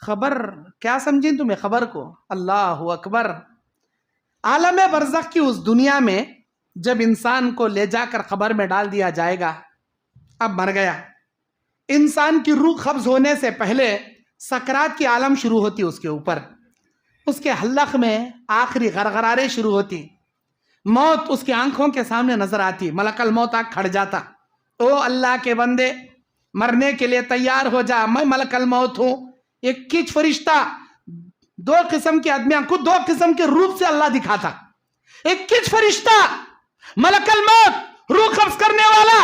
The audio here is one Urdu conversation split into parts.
خبر کیا سمجھیں تمہیں خبر کو؟ اللہ اکبر. عالم برزخ کی اس دنیا میں جب انسان کو لے جا کر خبر میں ڈال دیا جائے گا اب مر گیا، انسان کی روح قبض ہونے سے پہلے سکرات کی عالم شروع ہوتی اس کے اوپر، اس کے حلق میں آخری غرغرارے شروع ہوتی، موت اس کی آنکھوں کے سامنے نظر آتی، ملک الموت آ کھڑ جاتا. او اللہ کے بندے مرنے کے لیے تیار ہو جا، میں ملک الموت ہوں. ایک کچھ فرشتہ دو قسم کے آدمیاں کو دو قسم کے روپ سے اللہ دکھاتا. ایک کچھ فرشتہ ملک الموت روح قبض کرنے والا،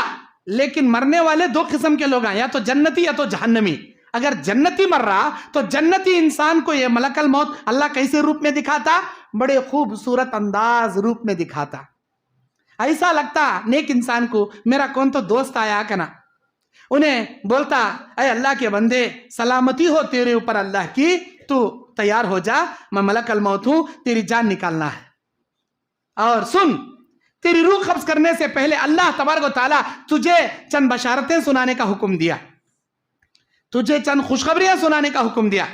لیکن مرنے والے دو قسم کے لوگ ہیں، یا تو جنتی یا تو جہنمی. اگر جنتی مر رہا تو جنتی انسان کو یہ ملک الموت اللہ کیسے روپ میں دکھاتا؟ بڑے خوبصورت انداز روپ میں دکھاتا. ایسا لگتا نیک انسان کو میرا کون تو دوست آیا کنا، انہیں بولتا اے اللہ کے بندے سلامتی ہو تیرے اوپر اللہ کی، تو تیار ہو جا، میں ملک الموت ہوں، تیری جان نکالنا ہے. اور سن، تیری روح قبض کرنے سے پہلے اللہ تبارک و تعالیٰ تجھے چند بشارتیں سنانے کا حکم دیا، تجھے چند خوشخبریاں سنانے کا حکم دیا.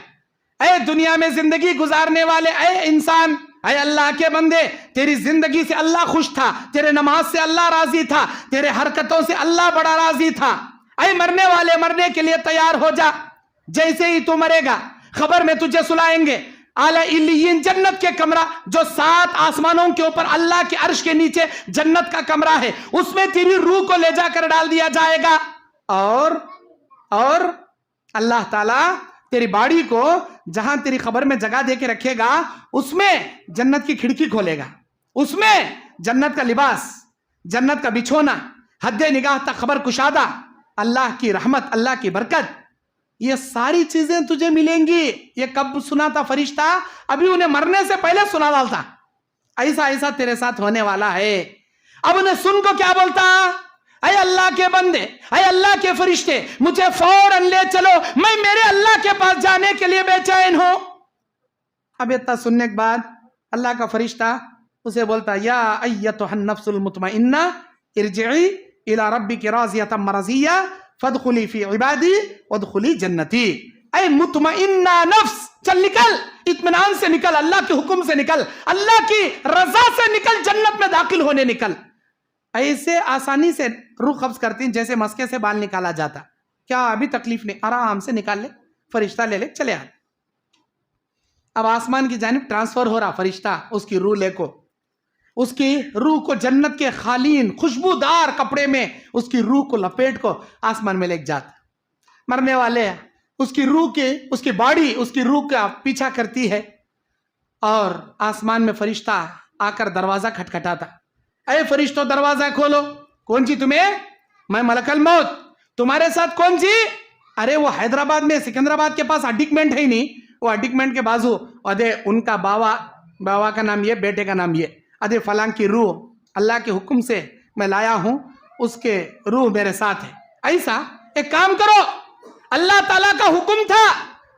اے دنیا میں زندگی گزارنے والے اے انسان، اے اللہ کے بندے، تیری زندگی سے اللہ خوش تھا، تیرے نماز سے اللہ راضی تھا، تیرے حرکتوں سے اللہ بڑا راضی تھا. اے مرنے والے مرنے کے لیے تیار ہو جا، جیسے ہی تو مرے گا خبر میں تجھے سلائیں گے. اعلیٰ علیین جنت کے کمرہ جو 7 آسمانوں کے اوپر اللہ کے عرش کے نیچے جنت کا کمرہ ہے، اس میں تیری روح کو لے جا کر ڈال دیا جائے گا. اور اللہ تعالیٰ تیری باڑی کو جہاں تیری خبر میں جگہ دے کے رکھے گا اس میں جنت کی کھڑکی کھولے گا، اس میں جنت کا لباس، جنت کا بچھونا، حد نگاہ تک خبر کشادہ، اللہ کی رحمت، اللہ کی برکت، یہ ساری چیزیں تجھے ملیں گی. یہ کب سنا تھا فرشتہ؟ ابھی انہیں مرنے سے پہلے سنا ڈالتا. ایسا ایسا تیرے ساتھ ہونے والا ہے. اب انہیں سن کو کیا بولتا؟ اے اللہ کے بندے، اے اللہ کے فرشتے، مجھے فوراً لے چلو، میں میرے اللہ کے پاس جانے کے لیے بے چین ہوں. اب اتنا سننے کے بعد اللہ کا فرشتہ اسے بولتا یا ایتھا النفس المطمئنہ ارجعی الی ربک راضیۃ مرضیہ فادخلی فی عبادی وادخلی جنتی. اے مطمئنہ نفس، چل نکل، اطمینان سے نکل، اللہ کے حکم سے نکل، اللہ کی رضا سے نکل، جنت میں داخل ہونے نکل. ایسے آسانی سے روح قبض کرتی ہیں جیسے مسکے سے بال نکالا جاتا. کیا ابھی تکلیف نہیں، آرام سے نکال لے، فرشتہ لے لے چلے آ. اب آسمان کی جانب ٹرانسفر ہو رہا فرشتہ، اس کی روح لے کو، اس کی روح کو جنت کے خالین خوشبودار کپڑے میں اس کی روح کو لپیٹ کو آسمان میں لے جاتا. مرنے والے اس کی روح کے، اس کی باڈی اس کی روح کا پیچھا کرتی ہے، اور آسمان میں فرشتہ آ کر دروازہ کھٹکھٹاتا. اے فرشتوں دروازہ کھولو. کون سی تمہیں؟ میں ملک الموت. تمہارے ساتھ کون سی؟ ارے وہ حیدرآباد میں سکندرآباد کے پاس اڈکمنٹ ہے ہی نہیں، وہ اڈکمنٹ کے بازو ادے ان کا باوا کا نام یہ، بیٹے کا نام یہ، ادے فلاں کی روح اللہ کے حکم سے میں لایا ہوں، اس کے روح میرے ساتھ ہے. ایسا ایک کام کرو، اللہ تعالیٰ کا حکم تھا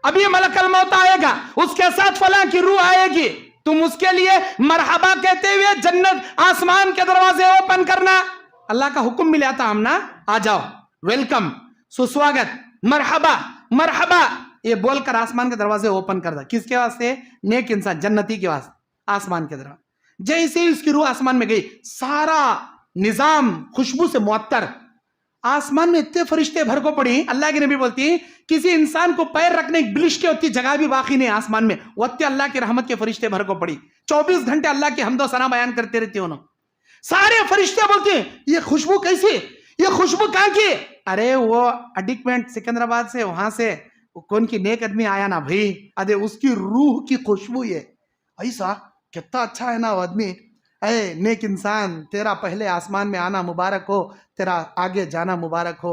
ابھی ملک الموت آئے گا، اس کے ساتھ فلاں کی روح آئے گی، تم اس کے لیے مرحبا کہتے ہوئے جنت آسمان کے دروازے اوپن کرنا. اللہ کا حکم ملا تھا ہم نا، آ جاؤ، ویلکم، سسواگت، مرحبا مرحبا، یہ بول کر آسمان کے دروازے اوپن کر دا. کس کے واسطے؟ نیک انسان، جنتی کے واسطے. آسمان کے دروازے جیسے ہی اس کی روح آسمان میں گئی، سارا نظام خوشبو سے معطر. آسمان میں اتنے فرشتے بھر کو پڑی، اللہ کی نبی بولتی کسی انسان کو پیر رکھنے بلش کے ہوتی جگہ بھی باقی نہیں آسمان میں، وقت اللہ کی رحمت کے فرشتے بھر کو پڑی. 24 گھنٹے اللہ کی حمد و ثنا بیان کرتے رہتے انہوں. سارے فرشتے بولتے ہیں یہ خوشبو کیسی، یہ خوشبو کہاں کی؟ ارے وہ اڈکمنٹ سکندرآباد سے، وہاں سے کون کی نیک آدمی آیا نا بھائی، ادے اس کی روح کی خوشبو یہ. ایسا کتنا اچھا ہے نا وہ آدمی. اے نیک انسان، تیرا پہلے آسمان میں آنا مبارک ہو، تیرا آگے جانا مبارک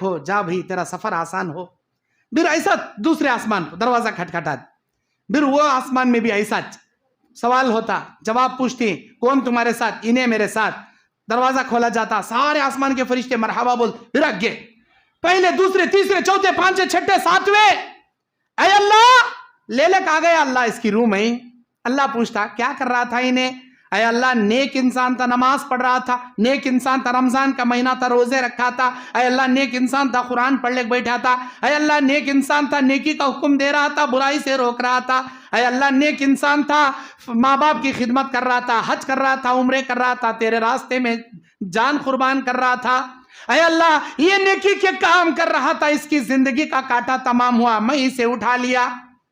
ہو، جا بھائی، تیرا سفر آسان ہو. پھر ایسا دوسرے آسمان دروازہ کھٹکھٹا، پھر وہ آسمان میں بھی ایسا سوال ہوتا، جواب پوچھتی کون تمہارے ساتھ؟ انہیں میرے ساتھ. دروازہ کھولا جاتا، سارے آسمان کے فرشتے مرحبا بول، پھر آگے پہلے دوسرے تیسرے چوتھے پانچویں چھٹے ساتویں. اے اللہ لے لے کہا گیا اللہ اس کی روح میں. اللہ پوچھتا کیا کر رہا تھا انہیں؟ اے اللہ نیک انسان تھا, نماز پڑھ رہا تھا, نیک انسان تھا, رمضان کا مہینہ تھا, روزے رکھا تھا, اے اللہ نیک انسان تھا, قرآن پڑھ لے بیٹھا تھا, اے اللہ نیک انسان تھا, نیکی کا حکم دے رہا تھا, برائی سے روک رہا تھا, اے اللہ نیک انسان تھا, ماں باپ کی خدمت کر رہا تھا, حج کر رہا تھا, عمرے کر رہا تھا, تیرے راستے میں جان قربان کر رہا تھا, اے اللہ یہ نیکی کے کام کر رہا تھا, اس کی زندگی کا کاٹا تمام ہوا, میں اسے اٹھا لیا.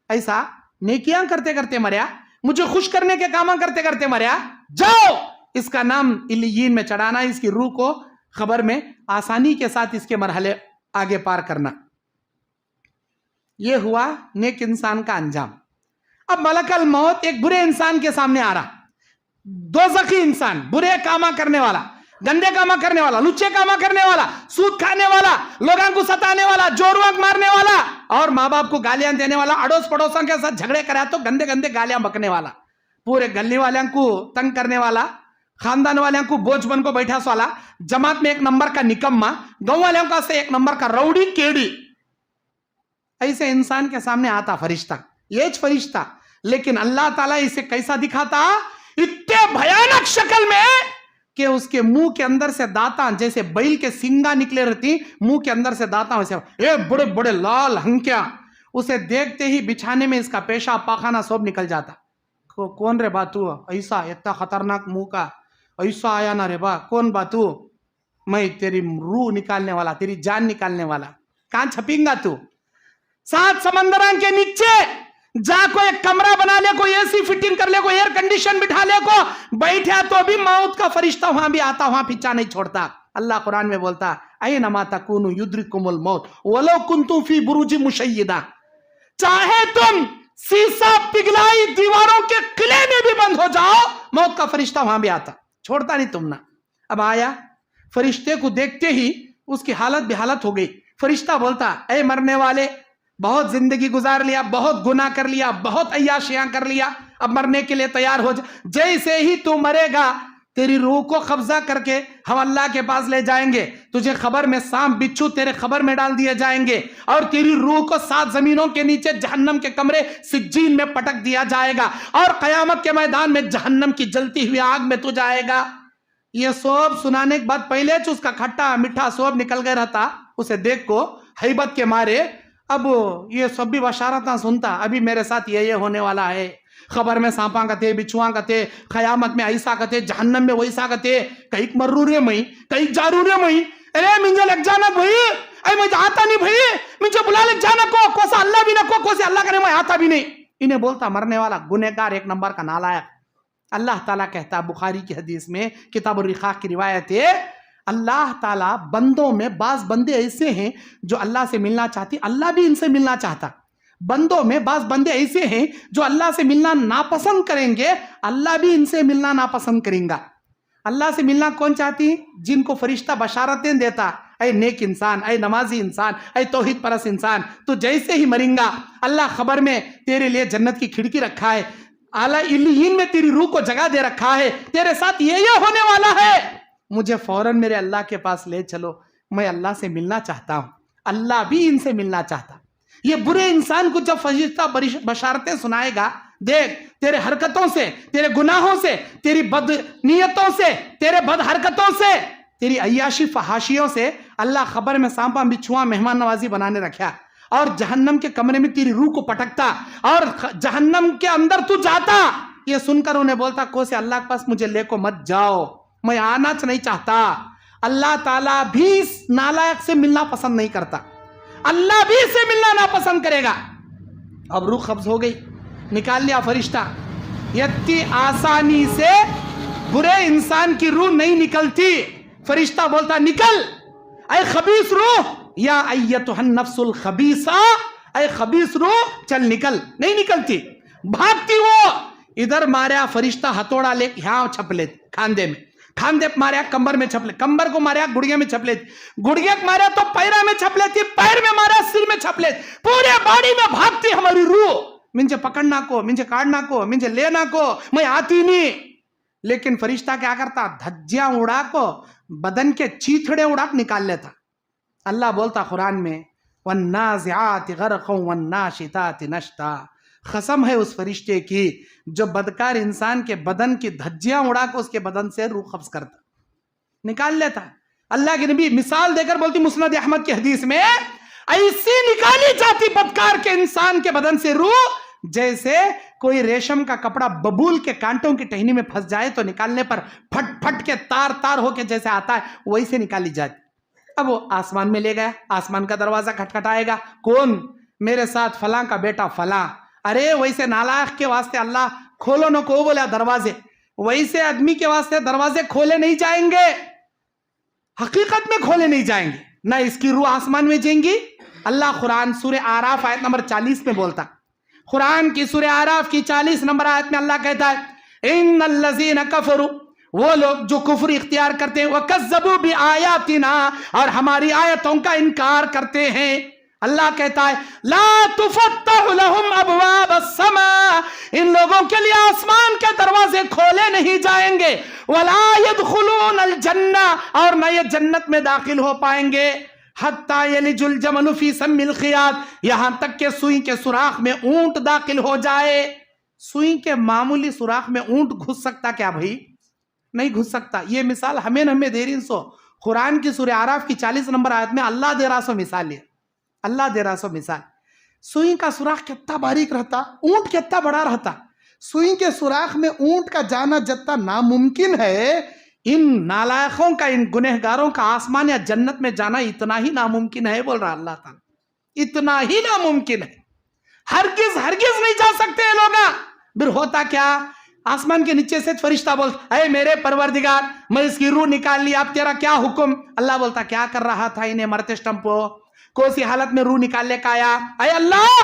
ایسا نیکیاں کرتے کرتے مریا, مجھے خوش کرنے کے کام کرتے کرتے مریا, جاؤ اس کا نام علیین میں چڑھانا, اس کی روح کو خبر میں آسانی کے ساتھ اس کے مرحلے آگے پار کرنا. یہ ہوا نیک انسان کا انجام. اب ملک الموت ایک برے انسان کے سامنے آ رہا, دوزخی انسان, برے کاما کرنے والا, گندے کاما کرنے والا, لچے کاما کرنے والا, سود کھانے والا, لوگوں کو ستانے والا, جوروک مارنے والا, اور ماں باپ کو گالیاں دینے والا, اڑوس پڑوسوں کے ساتھ جھگڑے کرا تو گندے گندے گالیاں بکنے والا, پورے گلی والوں کو تنگ کرنے والا, خاندان والوں کو بوجھ بن کو بیٹھا سوالا, جماعت میں ایک نمبر کا نکما, گاؤں والوں کا سے ایک نمبر کا روڑی کیڑی. ایسے انسان کے سامنے آتا فرشتہ, یہ فرشتہ, لیکن اللہ تعالیٰ اسے کیسا دکھاتا, اتنے بھیانک شکل میں کہ اس کے منہ کے اندر سے دانتاں جیسے بیل کے سنگا نکلے رہتی, منہ کے اندر سے دانتاں ویسے بڑے بڑے لال ہنکیاں, اسے دیکھتے ہی بچھانے میں اس کا پیشاب پاخانہ سب نکل جاتا. کون رے باتو, ایسا اتنا خطرناک منہ کا, ایسا آیا نا رے با, کون باتو, میں تیری روح نکالنے والا, تیری جان نکالنے والا, کہاں چھپیں گا تو, 7 سمندران کے نیچے جا کو ایک کمرہ بنا لے, کوئی اے سی فٹنگ کر لے, کوئی ایئر کنڈیشن بٹھا لے, کو بیٹھا تو بھی موت کا فرشتہ وہاں بھی آتا, وہاں پیچھا نہیں چھوڑتا. اللہ قرآن میں بولتا, اینما تکونوا یدرککم الموت ولو کنتم فی بروج مشیدہ, چاہے تم سیسا پگھلائی دیواروں کے قلعے میں بھی بند ہو جاؤ, موت کا فرشتہ وہاں بھی آتا, چھوڑتا نہیں تم نا. اب آیا, فرشتے کو دیکھتے ہی اس کی حالت بحالت ہو گئی. فرشتہ بولتا, اے مرنے والے, بہت زندگی گزار لیا, بہت گناہ کر لیا, بہت عیاشیاں کر لیا, اب مرنے کے لیے تیار ہو جا. جیسے ہی تو مرے گا تیری روح کو قبضہ کر کے ہم اللہ کے پاس لے جائیں گے, تجھے خبر میں سانپ بچھو تیرے خبر میں ڈال دیے جائیں گے, اور تیری روح کو 7 زمینوں کے نیچے جہنم کے کمرے سجین میں پٹک دیا جائے گا, اور قیامت کے میدان میں جہنم کی جلتی ہوئی آگ میں تو جائے گا. یہ سب سنانے کے بعد پہلے اس کا کھٹا میٹھا سب نکل گیا رہتا, اسے دیکھ کو ہیبت کے مارے, اب یہ سب بھی بشارتاں سنتا, ابھی میرے ساتھ یہ ہونے والا ہے, خبر میں سانپاں کا تھے, بچھواں کا تھے, قیامت میں ایسا کا تھے, جہنم میں ویسا کا تھے, کئی مرو رے میں, کئی جارو رے میں, ارے مجھے لگ جانا بھائی, اے مجھے آتا نہیں بھائی, مجھے بلا لگ جانا کو سا اللہ بھی نہ کو سے اللہ کرے, میں آتا بھی نہیں. انہیں بولتا مرنے والا گنہگار, ایک نمبر کا نالائق. اللہ تعالیٰ کہتا, بخاری کی حدیث میں کتاب الرقاق کی روایت ہے, اللہ تعالیٰ بندوں میں بعض بندے ایسے ہیں جو اللہ سے ملنا چاہتی, اللہ بھی ان سے ملنا چاہتا. بندوں میں بعض بندے ایسے ہیں جو اللہ سے ملنا ناپسند کریں گے, اللہ بھی ان سے ملنا ناپسند کریں گا. اللہ سے ملنا کون چاہتی, جن کو فرشتہ بشارتیں دیتا, اے نیک انسان, اے نمازی انسان, اے توحید پرست انسان, تو جیسے ہی مریں گا اللہ خبر میں تیرے لیے جنت کی کھڑکی رکھا ہے, اعلیٰ علیین میں تیری روح کو جگہ دے رکھا ہے, تیرے ساتھ یہ ہونے والا ہے, مجھے فوراً میرے اللہ کے پاس لے چلو, میں اللہ سے ملنا چاہتا ہوں. اللہ بھی ان سے ملنا چاہتا. یہ برے انسان کو جب فرشتہ بشارتیں سنائے گا, دیکھ تیرے حرکتوں سے, تیرے گناہوں سے, تیری بد نیتوں سے, تیرے بد حرکتوں سے, تیری عیاشی فحاشیوں سے اللہ خبر میں سانپا بچھواں مہمان نوازی بنانے رکھا, اور جہنم کے کمرے میں تیری روح کو پٹکتا, اور جہنم کے اندر تو جاتا. یہ سن کر انہیں بولتا, کو سے اللہ کے پاس مجھے لے کو مت جاؤ, میں آنا نہیں چاہتا. اللہ تعالیٰ بھی اس نالائق سے ملنا پسند نہیں کرتا, اللہ بھی سے ملنا ناپسند کرے گا. اب روح قبض ہو گئی, نکال لیا فرشتہ. اتنی آسانی سے برے انسان کی روح نہیں نکلتی. فرشتہ بولتا, نکل اے خبیث روح, یا ایتھا النفس الخبیثہ, اے خبیث روح چل نکل. نہیں نکلتی, بھاگتی. وہ ادھر ماریا فرشتہ ہتھوڑا لے, یہاں چھپ لیتے کھاندے میں, کھاندے ماریا کمبر میں چھپ لے, کمبر کو ماریا گڑیا میں چھپ لیتی, گڑیا کو ماریا تو پیرا میں چھپ لیتی, پیر میں ماریا سر میں چھپ لیتی, پورے باڈی میں بھاگتی ہماری روح. مجھے پکڑنا کو, مجھے کاٹنا کو, مجھے لینا کو, میں آتی نہیں. لیکن فرشتہ کیا کرتا, دھجیاں اڑا کو, بدن کے چیتھڑے اڑا کے نکال لیتا. اللہ بولتا قرآن میں, والنازعات غرقا والناشطات نشطا, قسم ہے اس فرشتے کی جو بدکار انسان کے بدن کی دھجیاں اڑا کے اس کے بدن سے روح قبض کرتا، نکال لیتا۔ اللہ کے نبی مثال دے کر بولتی مسند احمد کی حدیث میں، ایسی نکالی جاتی بدکار کے انسان کے بدن سے روح جیسے کوئی ریشم کا کپڑا ببول کے کانٹوں کی ٹہنی میں پھنس جائے تو نکالنے پر پھٹ پھٹ کے تار تار ہو کے جیسے آتا ہے ویسے نکالی جاتی۔ اب وہ آسمان میں لے گیا، آسمان کا دروازہ کھٹکھٹائے گا، کون؟ میرے ساتھ فلاں کا بیٹا فلاں۔ ارے ویسے نالائق کے واسطے اللہ کھولو نہ کو بولا دروازے، ویسے آدمی کے واسطے دروازے کھولے نہیں جائیں گے، حقیقت میں کھولے نہیں جائیں گے، نہ اس کی روح آسمان میں جائیں گی۔ اللہ قرآن سورہ آراف آیت نمبر 40 میں بولتا، قرآن کی سورہ آراف کی 40 نمبر آیت میں اللہ کہتا ہے ان الذین کفروا، وہ لوگ جو کفر اختیار کرتے ہیں، وَكَذَّبُوا بِآيَاتِنَا، اور ہماری آیتوں کا انکار کرتے ہیں۔ اللہ کہتا ہے لا تفتح لهم ابواب السماء، ان لوگوں کے لیے آسمان کے دروازے کھولے نہیں جائیں گے، ولا يدخلون الجنہ، اور نہ یہ جنت میں داخل ہو پائیں گے، حتی یلج الجمل فی سم الخیاط، یہاں تک کہ سوئی کے سوراخ میں اونٹ داخل ہو جائے۔ سوئی کے معمولی سوراخ میں اونٹ گھس سکتا کیا بھائی؟ نہیں گھس سکتا۔ یہ مثال ہمیں دے رہی سو قرآن کی سورہ آراف کی 40 نمبر آیت میں اللہ دے رہا سو مثال ہے، اللہ دے رہا سو مثال۔ سوئی کا سوراخ کتنا باریک رہتا، اونٹ کتنا بڑا رہتا، سوئی کے سوراخ میں اونٹ کا جانا جتنا ناممکن ہے، ان نالائقوں کا، ان گنہگاروں کا آسمان یا جنت میں جانا اتنا ہی ناممکن ہے، بول رہا اللہ تعالیٰ، اتنا ہی ناممکن ہے، ہرگز ہرگز نہیں جا سکتے یہ لوگ۔ پھر ہوتا کیا؟ آسمان کے نیچے سے فرشتہ بولتا اے میرے پروردگار میں اس کی روح نکال لی، اب تیرا کیا حکم؟ اللہ بولتا کیا کر رہا تھا انہیں مرتے سٹمپو، کون سی حالت میں روح نکالنے کا آیا؟ اے اللہ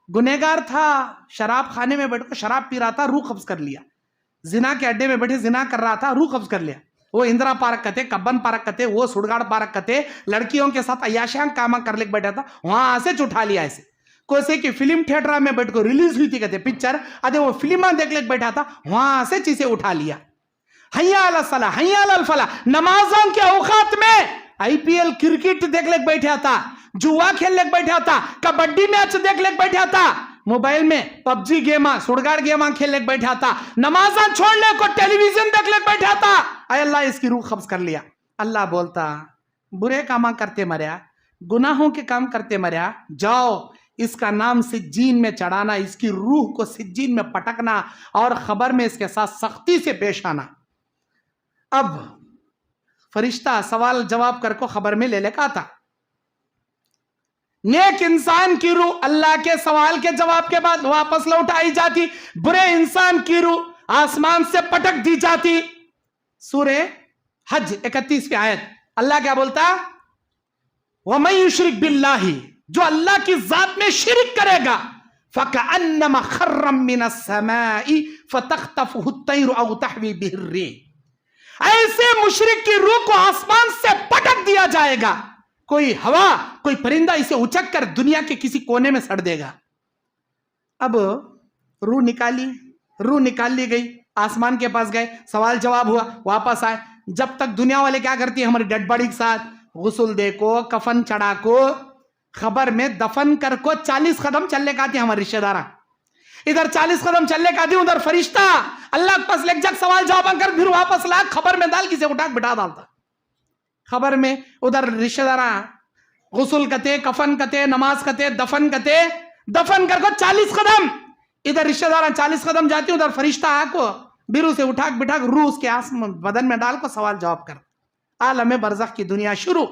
گنہگار تھا، شراب خانے میں بیٹھ کر شراب پی رہا تھا، روح قبض کر لیا، زنا کے اڈے میں بیٹھے زنا کر رہا تھا، روح قبض کر لیا، وہ اندرا پارک کتے، کبن پارک کتے، وہ سڑگاڑ پارک کتے، لڑکیوں کے ساتھ عیاشیاں کاما کر لے بیٹھا تھا، وہاں سے اٹھا لیا ایسے، کوسے کی فلم تھیٹر میں بیٹھ کر ریلیز ہوئی تھی کہتے پکچر، ادھے وہ فلماں دیکھ لے بیٹھا تھا، وہاں سے چیزیں اٹھا لیا۔ حیا علی الصلاح حیا علی الفلاح، نمازوں کے اوقات میں آئی پی ایل کرکٹ دیکھ لے بیٹھا تھا، جوا کھیل لے بیٹھا تھا، کبڈی میچ دیکھ لے بیٹھا تھا، موبائل میں پب جی گیما سڑگاڑ گیما کھیل لے بیٹھا تھا، نمازاں چھوڑ لے کو ٹیلی ویژن دیکھ لے بیٹھا تھا، اے اللہ اس کی روح قبض کر لیا۔ اللہ بولتا برے کام کرتے مریا، گناہوں کے کام کرتے مریا، جاؤ اس کا نام سجین میں چڑھانا، اس کی روح کو سجین میں پٹکنا، اور خبر میں اس کے ساتھ سختی سے پیش آنا۔ اب فرشتہ سوال جواب کر کو خبر میں لے لے کا تھا، نیک انسان کی روح اللہ کے سوال کے جواب کے بعد واپس لوٹائی جاتی، برے انسان کی روح آسمان سے پٹک دی جاتی۔ سورہ حج 31 آیت اللہ کیا بولتا؟ وَمَن يُشْرِكْ بِاللَّهِ، جو اللہ کی ذات میں شرک کرے گا، فَكَأَنَّمَا خَرًّا مِّنَ السَّمَاءِ فَتَخْطَفُهُ الطَّيْرُ أَوْ تَهْوِي بِهِ الرِّيحُ، ایسے مشرک کی روح کو آسمان سے پٹک دیا جائے گا، کوئی ہوا کوئی پرندہ اسے اچک کر دنیا کے کسی کونے میں سڑ دے گا۔ اب روح نکال لی گئی، آسمان کے پاس گئے، سوال جواب ہوا، واپس آئے۔ جب تک دنیا والے کیا کرتی ہیں ہماری ڈیڈ باڈی کے ساتھ غسل دے کو، کفن چڑھا کو، خبر میں دفن کر کو 40 قدم چلنے کا آتی ہیں ہمارے رشتہ دارہ، ادھر 40 قدم چلنے کا آتی، ادھر فرشتہ اللہ کے پاس لیک جگ سوال جواب کر پھر واپس لا، خبر میں ڈال کسے اٹھا بٹھا ڈالتا، خبر میں ادھر رشتہ دارہ غسل کتے، کفن کتے، نماز کتے، دفن کتے، دفن کر کو 40 قدم، ادھر رشتہ دارہ 40 قدم جاتی، ادھر فرشتہ آ کو بیرو سے اٹھا بٹھا روح اس کے بدن میں ڈال کو سوال جواب کر، عالم برزخ کی دنیا شروع۔